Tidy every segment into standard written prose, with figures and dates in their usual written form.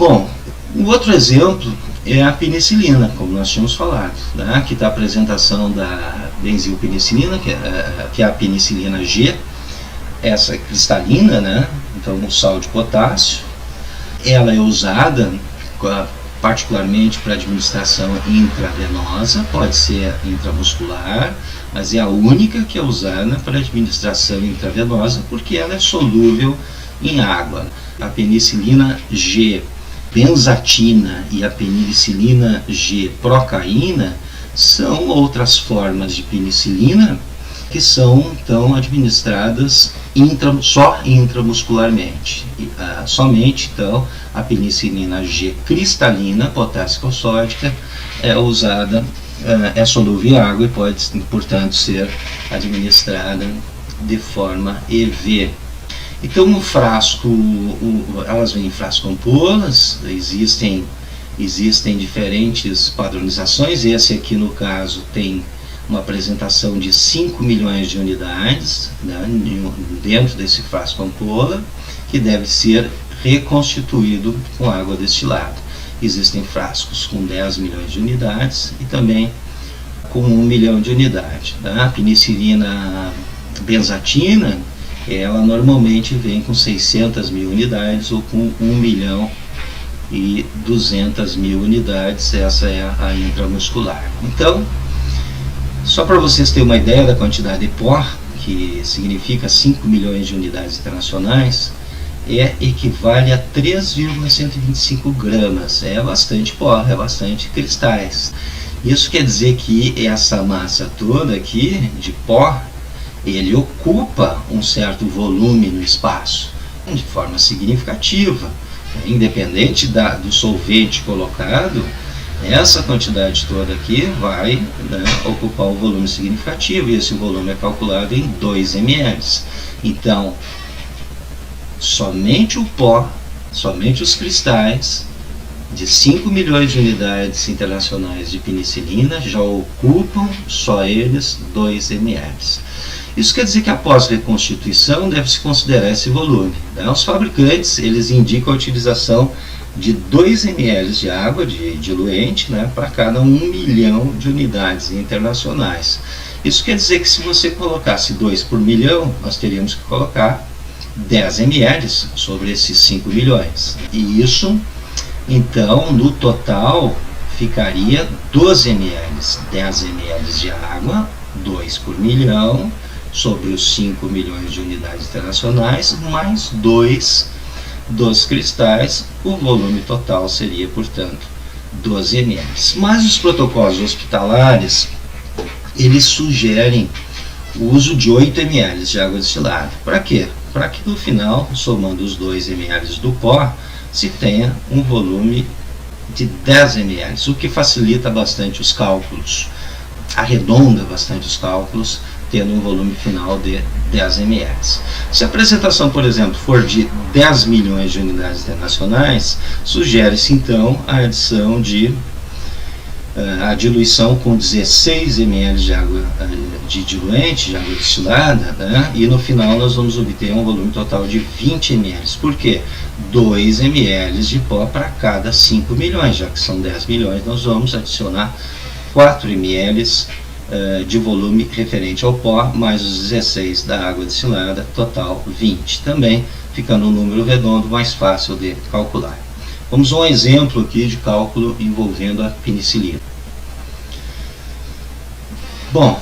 Bom, um outro exemplo é a penicilina, como nós tínhamos falado, né? Aqui está a apresentação da benzilpenicilina, que é a penicilina G, essa é cristalina, né? Então um sal de potássio. Ela é usada particularmente para administração intravenosa, pode ser intramuscular, mas é a única que é usada para administração intravenosa porque ela é solúvel em água. A penicilina G benzatina e a penicilina G procaína são outras formas de penicilina que são então administradas só intramuscularmente. Somente então a penicilina G cristalina potássica sódica é usada, é solúvel em água e pode, portanto, ser administrada de forma EV. Então no frasco, elas vêm em frasco ampolas, existem diferentes padronizações. Esse aqui no caso tem uma apresentação de 5 milhões de unidades, né, dentro desse frasco ampola, que deve ser reconstituído com água destilada. Existem frascos com 10 milhões de unidades e também com 1 milhão de unidades. Né? A penicilina benzatina, ela normalmente vem com 600 mil unidades ou com 1 milhão e 200 mil unidades, essa é a intramuscular. Então, só para vocês terem uma ideia da quantidade de pó, que significa 5 milhões de unidades internacionais, equivale a 3,125 gramas. É bastante pó, é bastante cristais. Isso quer dizer que essa massa toda aqui de pó, ele ocupa um certo volume no espaço, de forma significativa. Independente do solvente colocado, essa quantidade toda aqui vai, né, ocupar um volume significativo, e esse volume é calculado em 2 ml. Então, somente o pó, somente os cristais de 5 milhões de unidades internacionais de penicilina já ocupam, só eles, 2 ml. Isso quer dizer que após reconstituição deve-se considerar esse volume. Né? Os fabricantes, eles indicam a utilização de 2 ml de água de diluente, né, para cada 1 milhão de unidades internacionais. Isso quer dizer que se você colocasse 2 por milhão, nós teríamos que colocar 10 ml sobre esses 5 milhões. E isso, então, no total, ficaria 12 ml. 10 ml de água, 2 por milhão, sobre os 5 milhões de unidades internacionais, mais 2 dos cristais, o volume total seria, portanto, 12 ml. Mas os protocolos hospitalares, eles sugerem o uso de 8 ml de água destilada. Para quê? Para que no final, somando os 2 ml do pó, se tenha um volume de 10 ml, o que facilita bastante os cálculos, arredonda bastante os cálculos, tendo um volume final de 10 ml. Se a apresentação, por exemplo, for de 10 milhões de unidades internacionais, sugere-se então a adição a diluição com 16 ml de água de diluente, de água destilada, né? E no final nós vamos obter um volume total de 20 ml. Por quê? 2 ml de pó para cada 5 milhões, já que são 10 milhões, nós vamos adicionar 4 ml de volume referente ao pó, mais os 16 da água destilada, total 20. Também ficando um número redondo mais fácil de calcular. Vamos a um exemplo aqui de cálculo envolvendo a penicilina. Bom,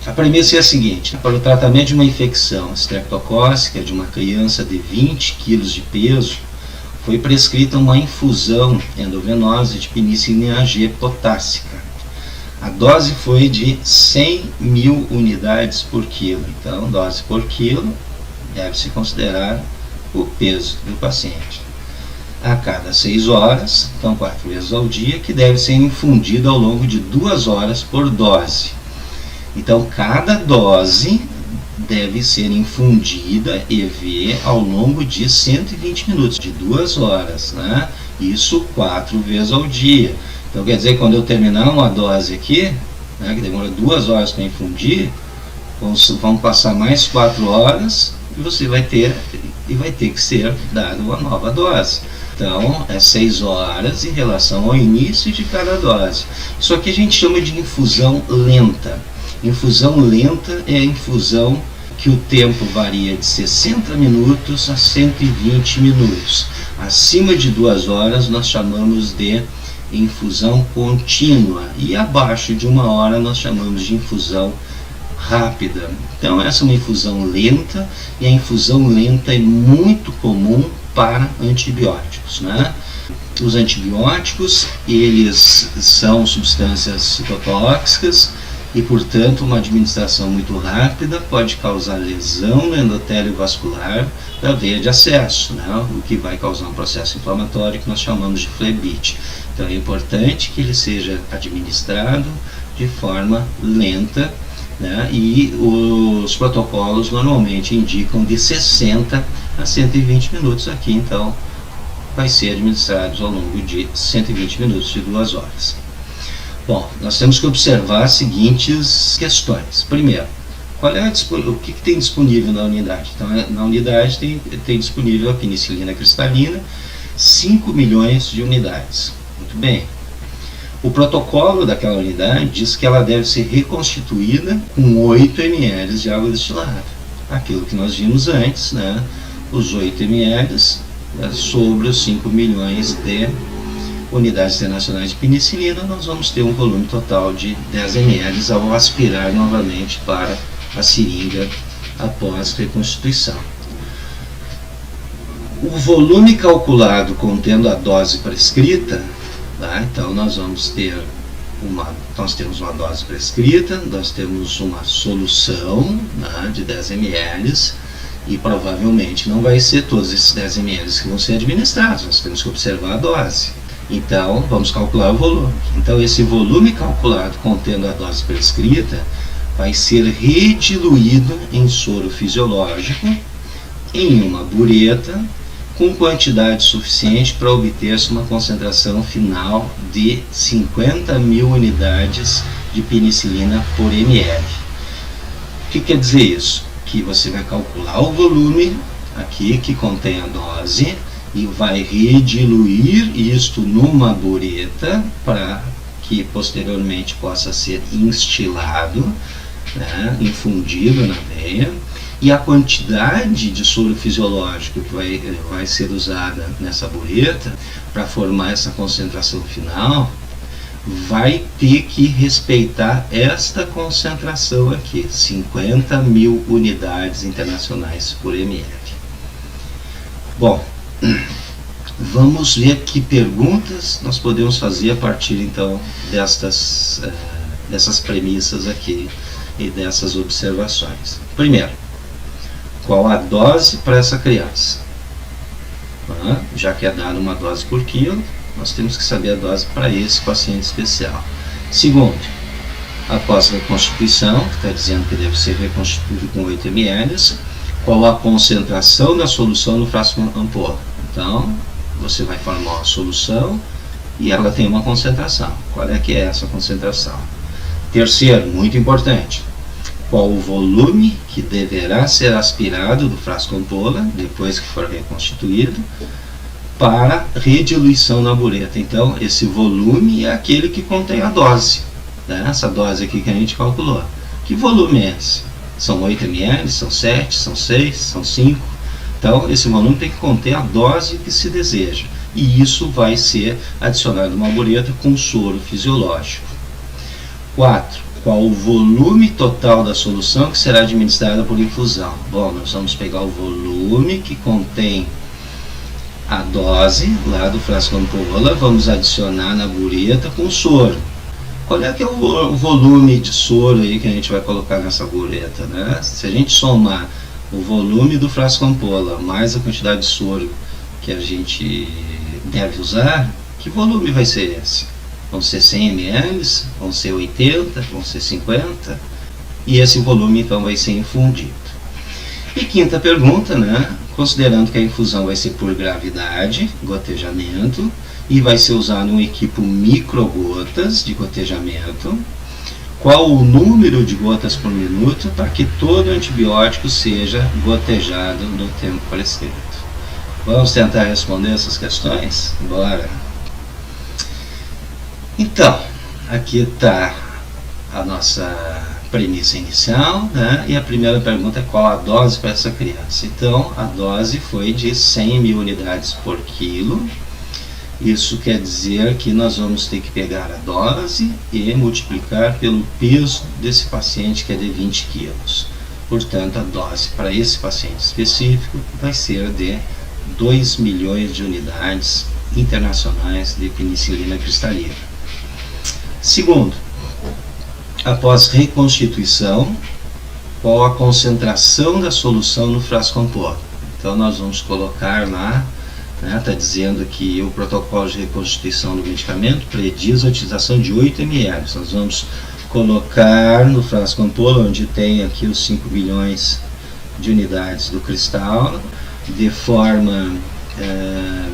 a premissa é a seguinte: para o tratamento de uma infecção estreptocócica de uma criança de 20 kg de peso, foi prescrita uma infusão endovenosa de penicilina G potássica. A dose foi de 100 mil unidades por quilo. Então, dose por quilo deve-se considerar o peso do paciente. A cada 6 horas, então 4 vezes ao dia, que deve ser infundido ao longo de 2 horas por dose. Então, cada dose deve ser infundida EV ao longo de 120 minutos, de 2 horas, né? Isso 4 vezes ao dia. Então quer dizer que quando eu terminar uma dose aqui, né, que demora 2 horas para infundir, vão passar mais 4 horas e vai ter que ser dado uma nova dose. Então, é 6 horas em relação ao início de cada dose. Isso aqui a gente chama de infusão lenta. Infusão lenta é a infusão que o tempo varia de 60 minutos a 120 minutos. Acima de 2 horas nós chamamos de infusão contínua e abaixo de 1 hora nós chamamos de infusão rápida. Então essa é uma infusão lenta, e a infusão lenta é muito comum para antibióticos, né? Os antibióticos, eles são substâncias citotóxicas e, portanto, uma administração muito rápida pode causar lesão no endotélio vascular da veia de acesso, né? O que vai causar um processo inflamatório que nós chamamos de flebite. Então é importante que ele seja administrado de forma lenta, né? E os protocolos normalmente indicam de 60 a 120 minutos aqui, então vai ser administrado ao longo de 120 minutos, de 2 horas. Bom, nós temos que observar as seguintes questões. Primeiro, o que tem disponível na unidade? Então, na unidade tem disponível a penicilina cristalina, 5 milhões de unidades. Muito bem. O protocolo daquela unidade diz que ela deve ser reconstituída com 8 ml de água destilada. Aquilo que nós vimos antes, né? Os 8 ml sobre os 5 milhões de unidades internacionais de penicilina, nós vamos ter um volume total de 10 ml ao aspirar novamente para a seringa após reconstituição. O volume calculado contendo a dose prescrita, tá? Então nós temos uma dose prescrita, nós temos uma solução, né, de 10 ml, e provavelmente não vai ser todos esses 10 ml que vão ser administrados, nós temos que observar a dose. Então, vamos calcular o volume. Então, esse volume calculado contendo a dose prescrita vai ser rediluído em soro fisiológico em uma bureta com quantidade suficiente para obter-se uma concentração final de 50 mil unidades de penicilina por ml. O que quer dizer isso? Que você vai calcular o volume aqui que contém a dose e vai rediluir isto numa bureta para que posteriormente possa ser instilado, né, infundido na veia, e a quantidade de soro fisiológico que vai ser usada nessa bureta para formar essa concentração final vai ter que respeitar esta concentração aqui, 50 mil unidades internacionais por ml. Bom, vamos ver que perguntas nós podemos fazer a partir então dessas premissas aqui e dessas observações. Primeiro, qual a dose para essa criança? Já que é dada uma dose por quilo, nós temos que saber a dose para esse paciente especial. Segundo, após a reconstituição, que está dizendo que deve ser reconstituído com 8 ml, qual a concentração da solução no frasco ampola? Então, você vai formar uma solução e ela tem uma concentração. Qual é que é essa concentração? Terceiro, muito importante, qual o volume que deverá ser aspirado do frasco ampola, depois que for reconstituído, para rediluição na bureta. Então, esse volume é aquele que contém a dose, né? Essa dose aqui que a gente calculou. Que volume é esse? São 8 ml, são 7, são 6, são 5. Então, esse volume tem que conter a dose que se deseja. E isso vai ser adicionado numa bureta com soro fisiológico. 4. Qual o volume total da solução que será administrada por infusão? Bom, nós vamos pegar o volume que contém a dose lá do frasco ampola, vamos adicionar na bureta com soro. Qual é que é o volume de soro aí que a gente vai colocar nessa bureta, né? Se a gente somar o volume do frasco ampola mais a quantidade de soro que a gente deve usar, que volume vai ser esse? Vão ser 100 ml, vão ser 80, vão ser 50, e esse volume então vai ser infundido. E quinta pergunta, né? Considerando que a infusão vai ser por gravidade, gotejamento, e vai ser usado um equipo microgotas de gotejamento, qual o número de gotas por minuto para que todo antibiótico seja gotejado no tempo prescrito? Vamos tentar responder essas questões? Bora! Então, aqui está a nossa premissa inicial, né? E a primeira pergunta é qual a dose para essa criança. Então, a dose foi de 100.000 unidades por quilo. Isso quer dizer que nós vamos ter que pegar a dose e multiplicar pelo peso desse paciente, que é de 20 quilos. Portanto, a dose para esse paciente específico vai ser de 2 milhões de unidades internacionais de penicilina cristalina. Segundo, após reconstituição, qual a concentração da solução no frasco ampola? Então nós vamos colocar lá, está dizendo que o protocolo de reconstituição do medicamento prediz a utilização de 8 ml. Nós vamos colocar no frasco ampola, onde tem aqui os 5 bilhões de unidades do cristal, de forma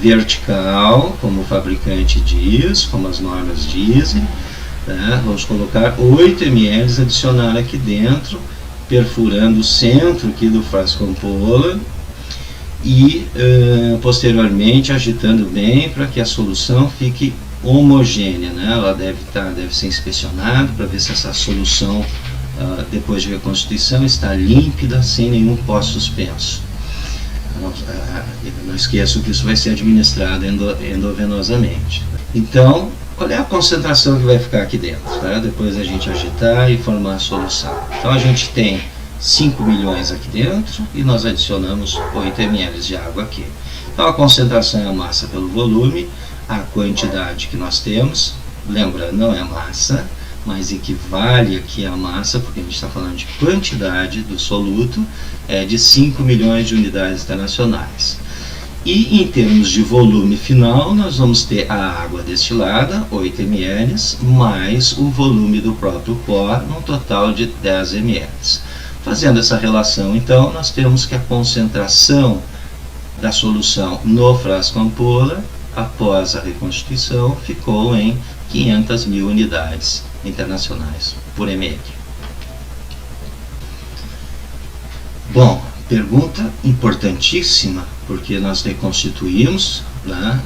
vertical, como o fabricante diz, como as normas dizem. Vamos colocar 8 ml, adicionar aqui dentro, perfurando o centro aqui do frasco ampola e posteriormente agitando bem para que a solução fique homogênea, Ela deve ser inspecionada para ver se essa solução, depois de reconstituição, está límpida, sem nenhum pó suspenso. Não esqueçam que isso vai ser administrado endovenosamente. Então, qual é a concentração que vai ficar aqui dentro? Depois a gente agitar e formar a solução. Então a gente tem 5 milhões aqui dentro e nós adicionamos 8 ml de água aqui. Então a concentração é a massa pelo volume, a quantidade que nós temos, lembrando, não é massa, mas equivale aqui a massa, porque a gente está falando de quantidade do soluto, é de 5 milhões de unidades internacionais. E em termos de volume final, nós vamos ter a água destilada, 8 ml, mais o volume do próprio pó, num total de 10 ml. Fazendo essa relação, então, nós temos que a concentração da solução no frasco ampola, após a reconstituição, ficou em 500.000 unidades internacionais por ml. Bom, pergunta importantíssima, porque nós reconstituímos,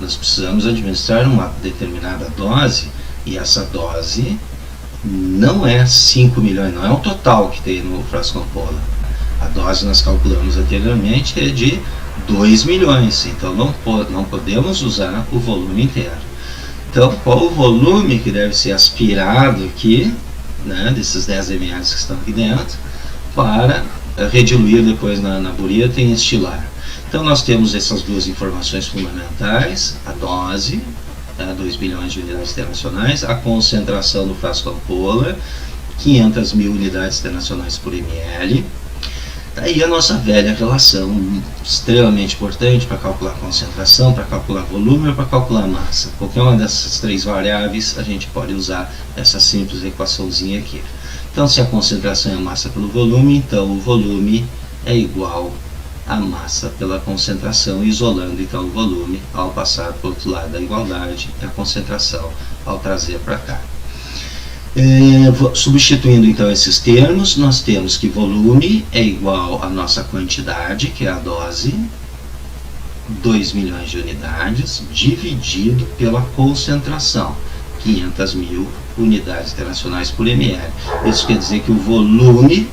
nós precisamos administrar uma determinada dose, e essa dose não é 5 milhões, não é o total que tem no frasco ampola. A dose nós calculamos anteriormente é de 2 milhões, então não podemos usar o volume inteiro. Então, qual o volume que deve ser aspirado aqui, desses 10 ml que estão aqui dentro, para rediluir depois na bureta e estilar? Então nós temos essas duas informações fundamentais, a dose, 2 bilhões de unidades internacionais, a concentração no frasco ampola, 500.000 unidades internacionais por ml. Daí a nossa velha relação, extremamente importante para calcular concentração, para calcular volume ou para calcular massa. Qualquer uma dessas três variáveis a gente pode usar essa simples equaçãozinha aqui. Então se a concentração é a massa pelo volume, então o volume é igual a massa pela concentração, isolando então o volume ao passar para o outro lado da igualdade e a concentração ao trazer para cá. Substituindo então esses termos, nós temos que volume é igual à nossa quantidade, que é a dose, 2 milhões de unidades, dividido pela concentração, 500.000 unidades internacionais por ml. Isso quer dizer que o volume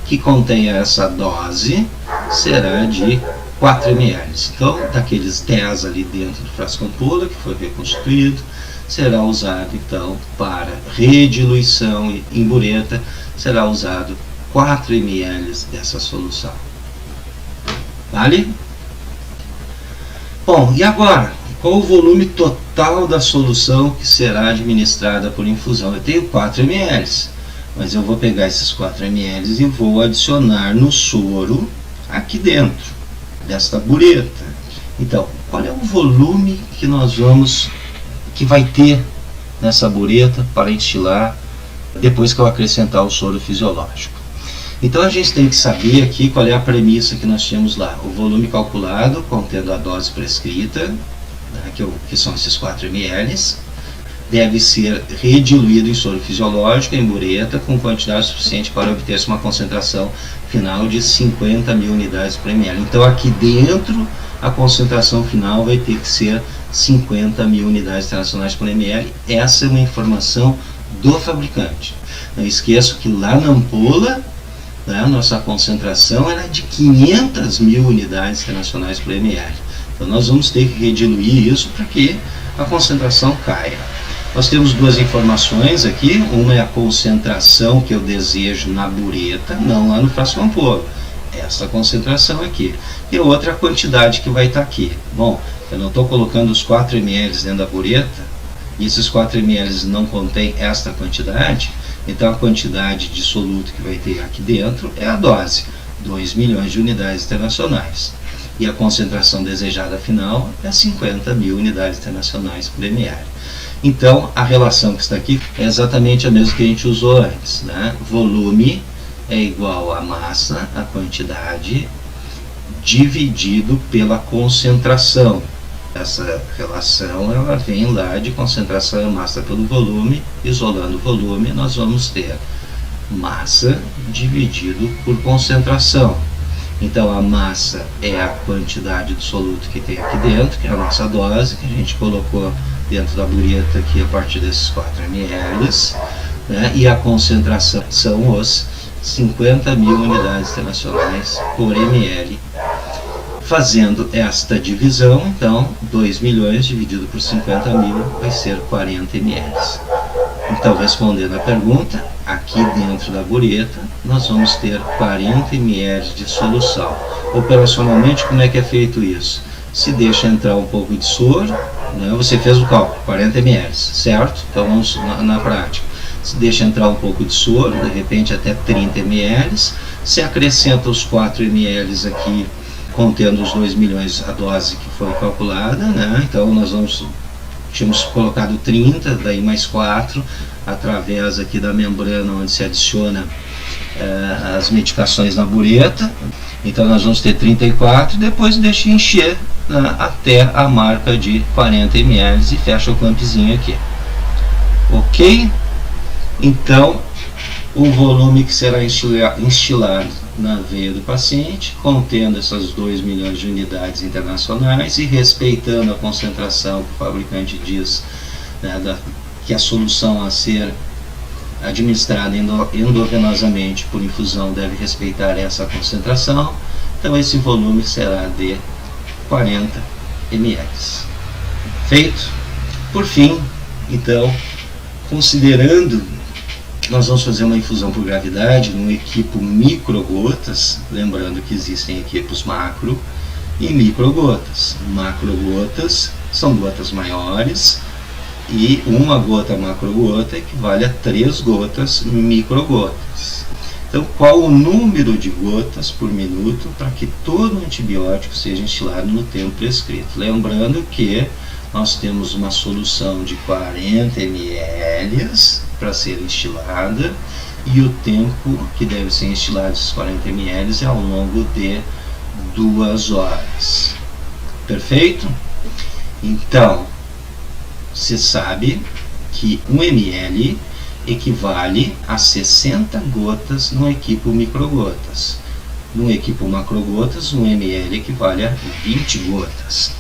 que contém essa dose será de 4 ml. Então, daqueles 10 ali dentro do frasco ampola, que foi reconstituído, será usado então para rediluição em bureta, será usado 4 ml dessa solução. Vale? Bom, e agora? Qual o volume total da solução que será administrada por infusão? Eu tenho 4 ml, mas eu vou pegar esses 4 ml e vou adicionar no soro aqui dentro desta bureta. Então, qual é o volume que vai ter nessa bureta para destilar depois que eu acrescentar o soro fisiológico? Então a gente tem que saber aqui qual é a premissa que nós tínhamos lá. O volume calculado contendo a dose prescrita, que são esses 4 ml, deve ser rediluído em soro fisiológico em bureta com quantidade suficiente para obter-se uma concentração final de 50.000 unidades por ml. Então aqui dentro a concentração final vai ter que ser 50 mil unidades internacionais por ml. Essa é uma informação do fabricante. Não esqueço que lá na ampola, né, a nossa concentração era de 500 mil unidades internacionais por ml. Então nós vamos ter que rediluir isso para que a concentração caia. Nós temos duas informações aqui, uma é a concentração que eu desejo na bureta, não lá no frasco ampola, essa concentração aqui, e outra é a quantidade que vai estar aqui. Bom, eu não estou colocando os 4 ml dentro da bureta, e esses 4 ml não contêm esta quantidade, então a quantidade de soluto que vai ter aqui dentro é a dose, 2 milhões de unidades internacionais. E a concentração desejada final é 50 mil unidades internacionais por ml. Então, a relação que está aqui é exatamente a mesma que a gente usou antes, né? Volume é igual a massa, a quantidade, dividido pela concentração. Essa relação ela vem lá de concentração é massa pelo volume. Isolando o volume, nós vamos ter massa dividido por concentração. Então a massa é a quantidade do soluto que tem aqui dentro, que é a nossa dose, que a gente colocou dentro da bureta aqui a partir desses 4 ml, né? E a concentração são os 50 mil unidades internacionais por ml. Fazendo esta divisão, então, 2 milhões dividido por 50 mil vai ser 40 ml. Então, respondendo a pergunta, aqui dentro da bureta, nós vamos ter 40 ml de solução. Operacionalmente, como é que é feito isso? Se deixa entrar um pouco de soro, né? Você fez o cálculo, 40 ml, certo? Então, vamos na prática. Se deixa entrar um pouco de soro, de repente até 30 ml, se acrescenta os 4 ml aqui, contendo os 2 milhões a dose que foi calculada, né? Então nós tínhamos colocado 30, daí mais 4, através aqui da membrana onde se adiciona as medicações na bureta. Então nós vamos ter 34, depois deixa encher, né, até a marca de 40 ml e fecha o clampzinho aqui. Ok? Então o volume que será instilado na veia do paciente, contendo essas 2 milhões de unidades internacionais e respeitando a concentração que o fabricante diz, né, que a solução a ser administrada endovenosamente por infusão deve respeitar essa concentração. Então esse volume será de 40 ml. Feito? Por fim, então, considerando, nós vamos fazer uma infusão por gravidade num equipo microgotas, lembrando que existem equipos macro e microgotas. Macrogotas são gotas maiores e uma gota macrogota equivale a 3 gotas microgotas. Então, qual o número de gotas por minuto para que todo o antibiótico seja instilado no tempo prescrito? Lembrando que nós temos uma solução de 40 ml para ser instilada e o tempo que deve ser instilado esses 40 ml é ao longo de 2 horas. Perfeito? Então, você sabe que 1 ml equivale a 60 gotas no equipo microgotas. No equipo macrogotas, 1 ml equivale a 20 gotas.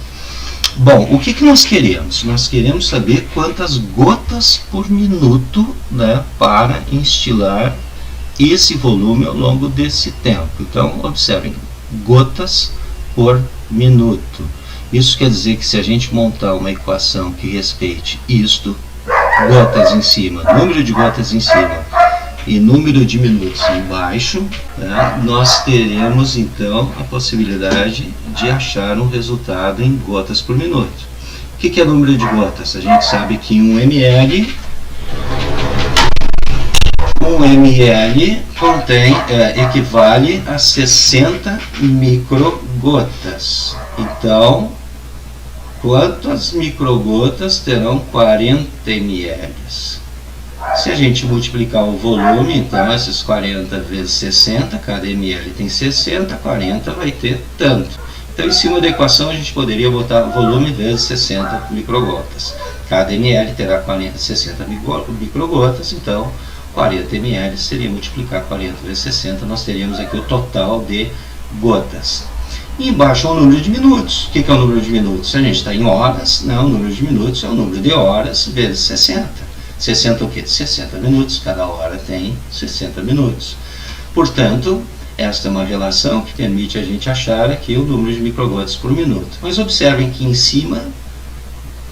Bom, o que nós queremos? Nós queremos saber quantas gotas por minuto, né, para instilar esse volume ao longo desse tempo. Então, observem, gotas por minuto. Isso quer dizer que se a gente montar uma equação que respeite isto, gotas em cima, número de gotas em cima e número de minutos embaixo, né, nós teremos então a possibilidade de achar um resultado em gotas por minuto. O que é número de gotas? A gente sabe que 1 ml equivale a 60 microgotas. Então, quantas microgotas terão 40 ml? Se a gente multiplicar o volume, então esses 40 vezes 60, cada ml tem 60, 40 vai ter tanto. Então, em cima da equação, a gente poderia botar volume vezes 60 microgotas. Cada ml terá 60 microgotas, então 40 ml seria multiplicar 40 vezes 60, nós teríamos aqui o total de gotas. E embaixo é o número de minutos. O que é o número de minutos? Se a gente está em horas, não, o número de minutos é o número de horas vezes 60. 60 o quê? 60 minutos. Cada hora tem 60 minutos. Portanto, esta é uma relação que permite a gente achar aqui o número de microgotas por minuto. Mas observem que em cima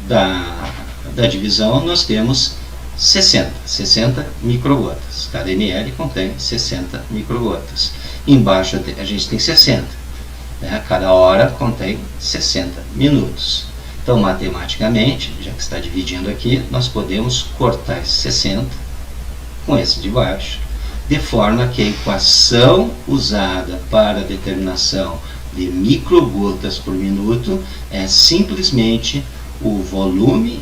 da divisão nós temos 60 microgotas. Cada ml contém 60 microgotas. Embaixo a gente tem 60. Cada hora contém 60 minutos. Então, matematicamente, já que está dividindo aqui, nós podemos cortar esse 60 com esse de baixo, de forma que a equação usada para a determinação de microgotas por minuto é simplesmente o volume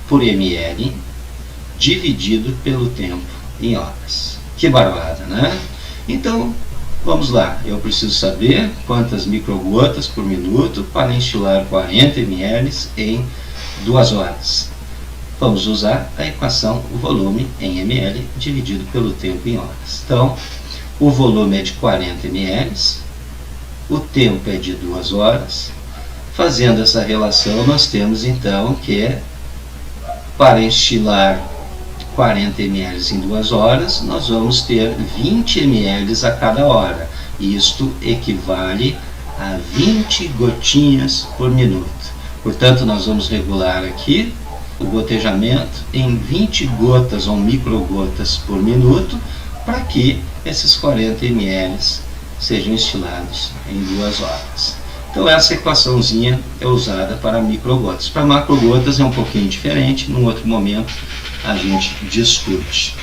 por ml dividido pelo tempo em horas. Que barbada, né? Então, vamos lá. Eu preciso saber quantas microgotas por minuto para enchilar 40 ml em 2 horas. Vamos usar a equação o volume em ml dividido pelo tempo em horas. Então, o volume é de 40 ml, o tempo é de 2 horas. Fazendo essa relação, nós temos então que para enchilar 40 ml em 2 horas, nós vamos ter 20 ml a cada hora. Isto equivale a 20 gotinhas por minuto. Portanto, nós vamos regular aqui o gotejamento em 20 gotas ou microgotas por minuto, para que esses 40 ml sejam enchilados em 2 horas. Então essa equaçãozinha é usada para microgotas. Para macrogotas é um pouquinho diferente, num outro momento a gente discute.